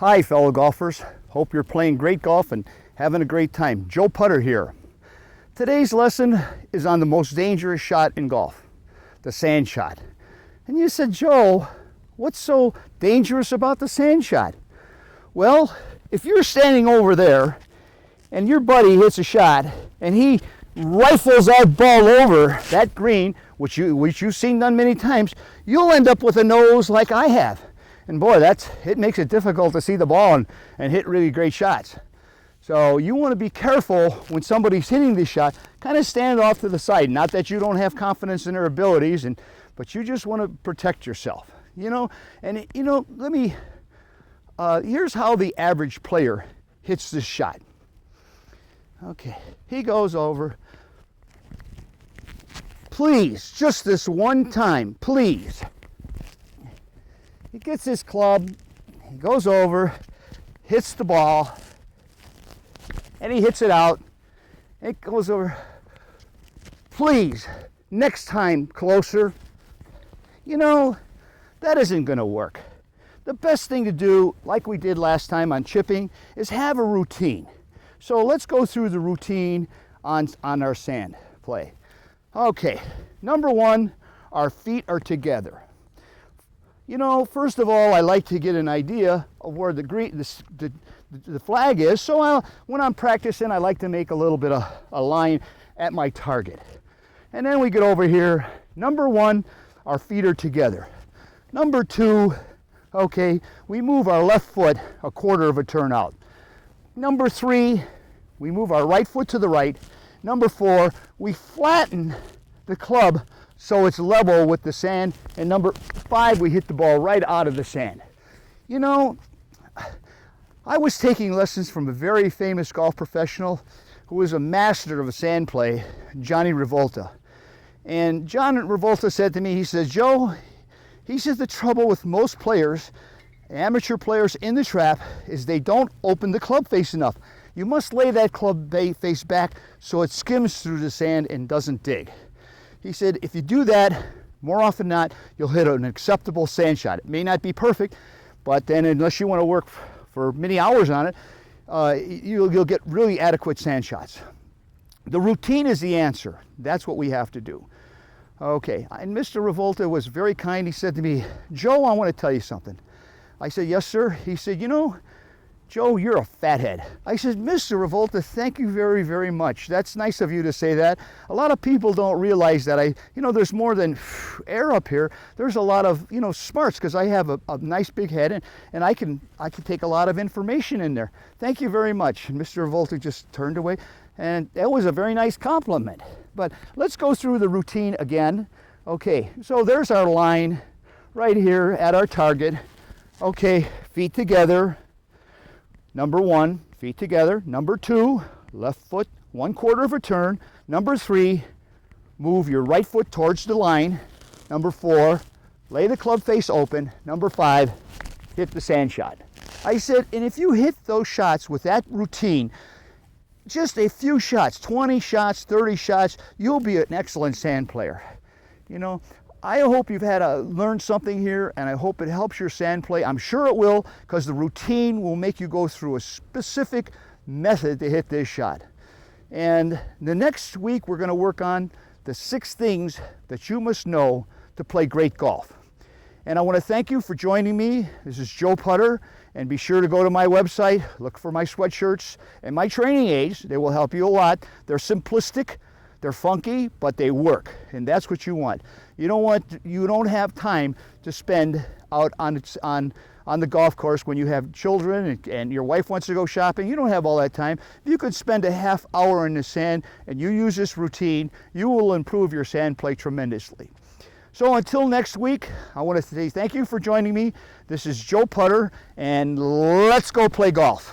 Hi fellow golfers, hope you're playing great golf and having a great time. Joe Putter here. Today's lesson is on the most dangerous shot in golf, the sand shot. And you said, Joe, what's so dangerous about the sand shot? Well, if you're standing over there and your buddy hits a shot and he rifles that ball over that green, which you've seen done many times, you'll end up with a nose like I have. And boy, it makes it difficult to see the ball and hit really great shots. So you want to be careful when somebody's hitting this shot, kind of stand off to the side. Not that you don't have confidence in their abilities, but you just want to protect yourself. Let me, here's how the average player hits this shot. Okay, he goes over. Please, just this one time, please. He gets his club, he goes over, hits the ball, and he hits it out. It goes over. Please, next time closer. That isn't going to work. The best thing to do, like we did last time on chipping, is have a routine. So let's go through the routine on our sand play. Okay, number one, our feet are together. First of all, I like to get an idea of where the flag is. So when I'm practicing, I like to make a little bit of a line at my target. And then we get over here. Number one, our feet are together. Number two, okay, we move our left foot a quarter of a turn out. Number three, we move our right foot to the right. Number four, we flatten the club so it's level with the sand. And number five, we hit the ball right out of the sand. I was taking lessons from a very famous golf professional who was a master of a sand play, Johnny Revolta. And John Revolta said to me, he says, Joe, he says the trouble with most players, amateur players in the trap, is they don't open the club face enough. You must lay that club face back so it skims through the sand and doesn't dig. He said, if you do that, more often than not, you'll hit an acceptable sand shot. It may not be perfect, but then unless you want to work for many hours on it, you'll get really adequate sand shots. The routine is the answer. That's what we have to do. Okay, and Mr. Revolta was very kind. He said to me, Joe, I want to tell you something. I said, yes, sir. He said, Joe, you're a fathead. I said, Mr. Revolta, thank you very, very much. That's nice of you to say that. A lot of people don't realize that there's more than air up here. There's a lot of, smarts, because I have a nice big head and I can take a lot of information in there. Thank you very much. And Mr. Revolta just turned away, and that was a very nice compliment. But let's go through the routine again. Okay, so there's our line right here at our target. Okay, feet together. Number one, feet together. Number two, left foot 1/4 of a turn. Number three, move your right foot towards the line. Number four, lay the club face open. Number five, hit the sand shot. I said, and if you hit those shots with that routine, just a few shots, 20 shots, 30 shots, you'll be an excellent sand player. I hope you've learned something here, and I hope it helps your sand play. I'm sure it will, because the routine will make you go through a specific method to hit this shot. And the next week, we're going to work on the 6 things that you must know to play great golf. And I want to thank you for joining me. This is Joe Putter, and be sure to go to my website, look for my sweatshirts and my training aids. They will help you a lot. They're simplistic. They're funky, but they work, and that's what you want. You don't have time to spend out on the golf course when you have children and your wife wants to go shopping. You don't have all that time. If you could spend a half hour in the sand and you use this routine, you will improve your sand play tremendously. So until next week, I want to say thank you for joining me. This is Joe Putter, and let's go play golf.